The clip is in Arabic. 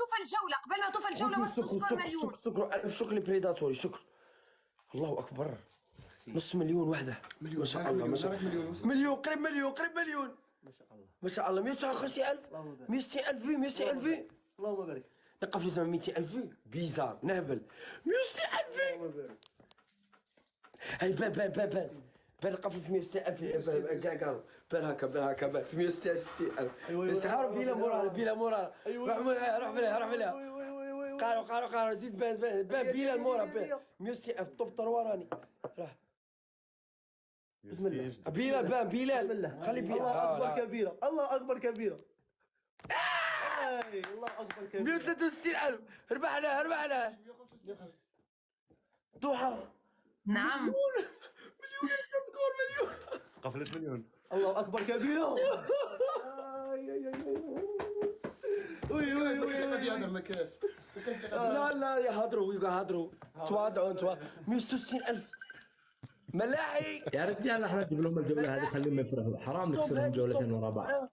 توفى الجوله، قبل ما توفى الجوله وصلوا سكور مليون. شكرا ألف شكر لبريداتوري، شكرا. الله أكبر، نص مليون وحدة. ما شاء الله، ما شاء الله. مليون، قريب مليون، قريب مليون. ما شاء الله ما شاء الله. 159,000، 160,000 في 160,000 في. اللهم بارك. نلقى في زعما 200,000 في بيزار نهبل. 160,000 في. هاي بان نلقى في 160,000 في كاع بان هكا بان في 166,000. سحر بلا مورال. روح بليها. قارو زيد بان بلا المورال. 160,000 طوب طرواراني. راه بسم الله. بلال بلال خلي بلال. الله اكبر كبيره، الله اكبر كبيره. الله اكبر كبيره. 163,000. ربح عليه ضحى. نعم مليون سكور مليون. قفلت مليون. الله اكبر كبيره. وي هذا ما كاس. لا يهضروا تواضعوا. 160,000 ملاحي. يا رجال احنا نجيب لهم الجوله هذه خليهم يفرحوا، حرام نكسرهم جولتين ورا بعض.